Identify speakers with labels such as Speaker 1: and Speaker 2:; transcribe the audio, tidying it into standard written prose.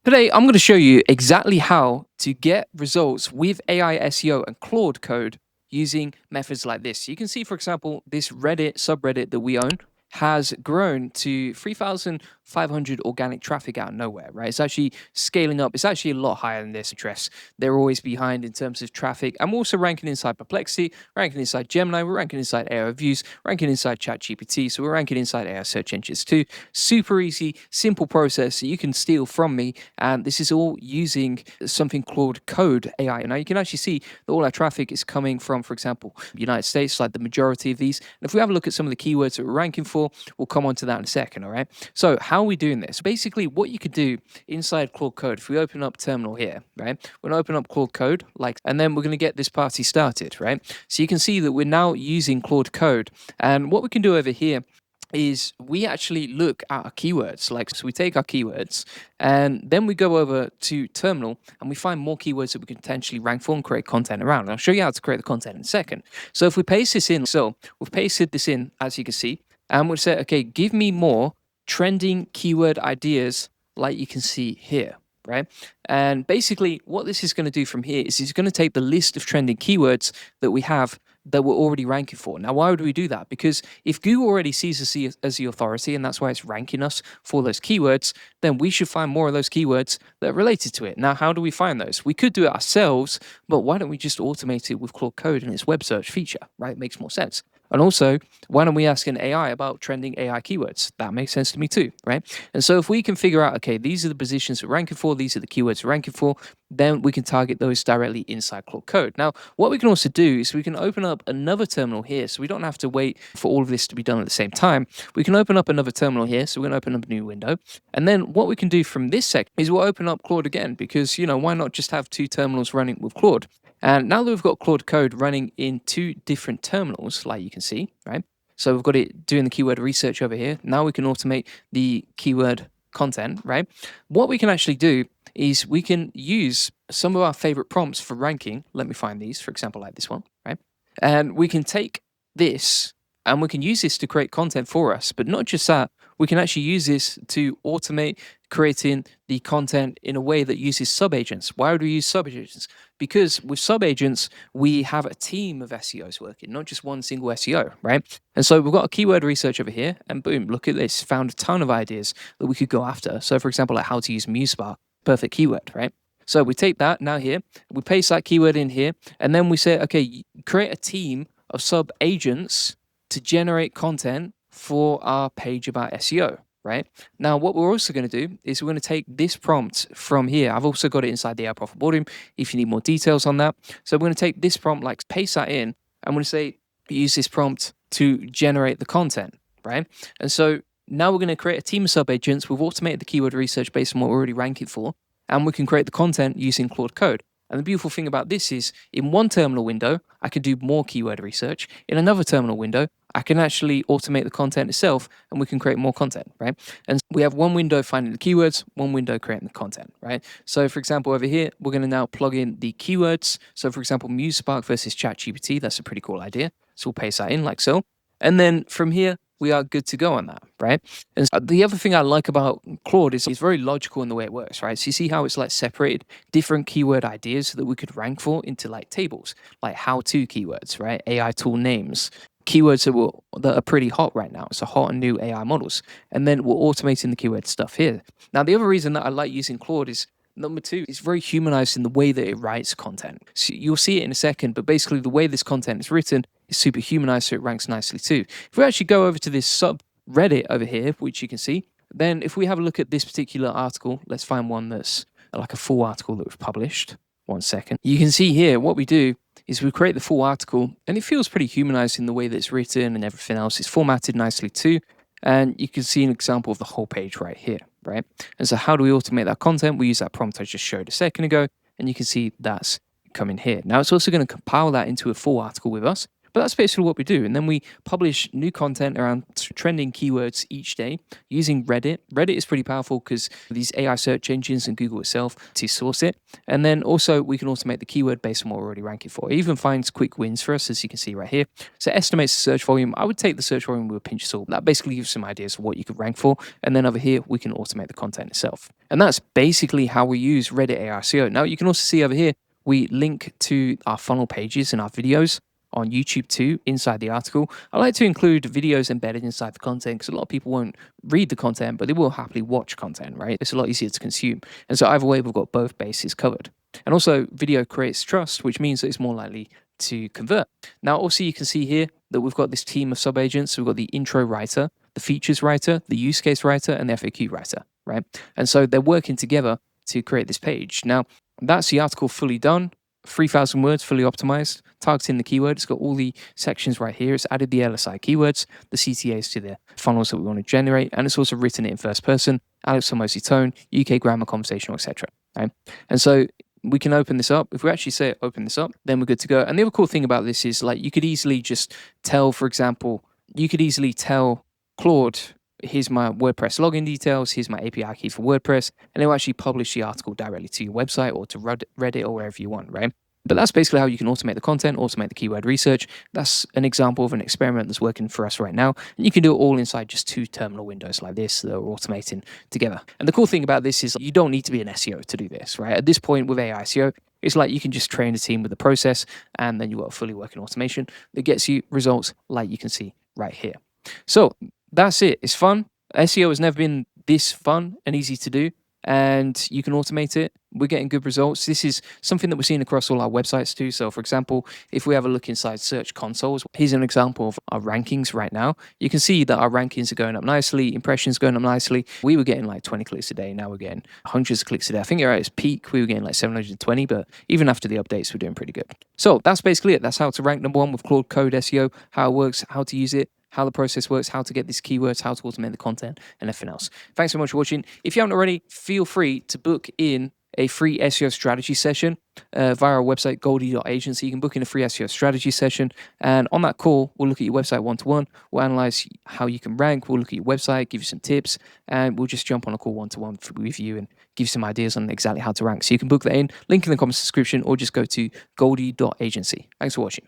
Speaker 1: Today, I'm going to show you exactly how to get results with AI SEO and Claude Code using methods like this. So you can see, for example, this Reddit subreddit that we own has grown to 3,500 organic traffic out of nowhere, right? It's actually scaling up. It's actually a lot higher than this address. They're always behind in terms of traffic. I'm also ranking inside Perplexity, ranking inside Gemini, we're ranking inside AI Reviews, ranking inside ChatGPT. So we're ranking inside AI search engines too. Super easy, simple process that you can steal from me. And this is all using something called Code AI. Now you can actually see that all our traffic is coming from, for example, United States, like the majority of these. And if we have a look at some of the keywords that we're ranking for, we'll come on to that in a second, all right? So how are we doing this? Basically, what you could do inside Claude Code, if we open up terminal here, right? We're gonna open up Claude Code, and then we're gonna get this party started, right? So you can see that we're now using Claude Code. And what we can do over here is we actually look at our keywords. So we take our keywords and then we go over to terminal and we find more keywords that we can potentially rank for and create content around. And I'll show you how to create the content in a second. So if we paste this in, so we've pasted this in, as you can see, and we'll say, okay, give me more trending keyword ideas like you can see here, right? And basically what this is going to do from here is it's going to take the list of trending keywords that we have that we're already ranking for. Now, why would we do that? Because if Google already sees us as the authority, and that's why it's ranking us for those keywords, then we should find more of those keywords that are related to it. Now, how do we find those? We could do it ourselves, but why don't we just automate it with Claude Code and its web search feature, right? It makes more sense. And also, why don't we ask an AI about trending AI keywords? That makes sense to me too, right? And so if we can figure out, okay, these are the positions we're ranking for, these are the keywords we're ranking for, then we can target those directly inside Claude Code. Now, what we can also do is we can open up another terminal here, so we don't have to wait for all of this to be done at the same time. We can open up another terminal here, so we're going to open up a new window. And then what we can do from this sec is we'll open up Claude again, because, why not just have two terminals running with Claude? And now that we've got Claude Code running in two different terminals, like you can see, right? So we've got it doing the keyword research over here. Now we can automate the keyword content, right? What we can actually do is we can use some of our favorite prompts for ranking. Let me find these, for example, like this one, right? And we can take this and we can use this to create content for us. But not just that, we can actually use this to automate creating the content in a way that uses subagents. Why would we use subagents? Because with subagents, we have a team of SEOs working, not just one single SEO, right? And so we've got a keyword research over here, and boom, look at this, found a ton of ideas that we could go after. So for example, like how to use MuseSpark, perfect keyword, right? So we take that now here, we paste that keyword in here, and then we say, okay, create a team of sub agents to generate content for our page about SEO, right? Now, what we're also going to do is we're going to take this prompt from here. I've also got it inside the AI Profit Boardroom if you need more details on that. So we're going to take this prompt, paste that in. I'm going to say, use this prompt to generate the content, right? And so now we're going to create a team of sub agents. We've automated the keyword research based on what we're already ranking for, and we can create the content using Claude Code. And the beautiful thing about this is in one terminal window, I can do more keyword research. In another terminal window, I can actually automate the content itself and we can create more content, right? And we have one window finding the keywords, one window creating the content, right? So for example, over here, we're going to now plug in the keywords. So for example, MuseSpark versus ChatGPT, that's a pretty cool idea. So we'll paste that in like so. And then from here, we are good to go on that, right? And the other thing I like about Claude is it's very logical in the way it works, right? So you see how it's separated different keyword ideas that we could rank for into tables, like how-to keywords, right? AI tool names, keywords that are pretty hot right now. So hot and new AI models. And then we're automating the keyword stuff here. Now, the other reason that I like using Claude is number two, it's very humanized in the way that it writes content. So you'll see it in a second, but basically the way this content is written is super humanized, so it ranks nicely too. If we actually go over to this subreddit over here, which you can see, then if we have a look at this particular article, let's find one that's like a full article that we've published. 1 second. You can see here, what we do is we create the full article, and it feels pretty humanized in the way that it's written and everything else. It's formatted nicely too. And you can see an example of the whole page right here, right? And so how do we automate that content? We use that prompt I just showed a second ago, and you can see that's coming here. Now it's also going to compile that into a full article with us, But that's basically what we do. And then we publish new content around trending keywords each day using Reddit. Reddit is pretty powerful because these AI search engines and Google itself to source it. And then also we can automate the keyword based on what we're already ranking for. It even finds quick wins for us, as you can see right here. So it estimates the search volume. I would take the search volume with a pinch of salt. That basically gives some ideas of what you could rank for. And then over here, we can automate the content itself. And that's basically how we use Reddit AI SEO. Now you can also see over here, we link to our funnel pages and our videos on YouTube too, inside the article. I like to include videos embedded inside the content because a lot of people won't read the content, but they will happily watch content, right? It's a lot easier to consume. And so either way, we've got both bases covered. And also, video creates trust, which means that it's more likely to convert. Now, also, you can see here that we've got this team of sub-agents. So we've got the intro writer, the features writer, the use case writer, and the FAQ writer, right? And so they're working together to create this page. Now, that's the article fully done. 3,000 words, fully optimized, targeting the keyword. It's got all the sections right here. It's added the LSI keywords, the CTAs to the funnels that we want to generate, and it's also written it in first person, Alex Hormozy tone, UK grammar, conversational, etc. Right? And so we can open this up. If we actually say open this up, then we're good to go. And the other cool thing about this is like you could easily just tell, for example, you could easily tell Claude, here's my WordPress login details, here's my API key for WordPress, and it'll actually publish the article directly to your website or to Reddit or wherever you want, right? But that's basically how you can automate the content, automate the keyword research. That's an example of an experiment that's working for us right now. And you can do it all inside just 2 terminal windows like this that are automating together. And the cool thing about this is you don't need to be an SEO to do this, right? At this point with AI SEO, it's like you can just train a team with the process and then you've got a fully working automation that gets you results like you can see right here. So that's it. It's fun. SEO has never been this fun and easy to do, and you can automate it. We're getting good results. This is something that we're seeing across all our websites too. So for example, if we have a look inside search consoles, here's an example of our rankings right now. You can see that our rankings are going up nicely, impressions going up nicely. We were getting like 20 clicks a day. Now we're getting hundreds of clicks a day. I think at its peak, we were getting like 720, but even after the updates, we're doing pretty good. So that's basically it. That's how to rank #1 with Claude Code SEO, how it works, how to use it, how the process works, how to get these keywords, how to automate the content, and everything else. Thanks so much for watching. If you haven't already, feel free to book in a free SEO strategy session via our website, goldie.agency. You can book in a free SEO strategy session. And on that call, we'll look at your website one-to-one. We'll analyze how you can rank. We'll look at your website, give you some tips, and we'll just jump on a call one-to-one with you and give you some ideas on exactly how to rank. So you can book that in, link in the comments description, or just go to goldie.agency. Thanks for watching.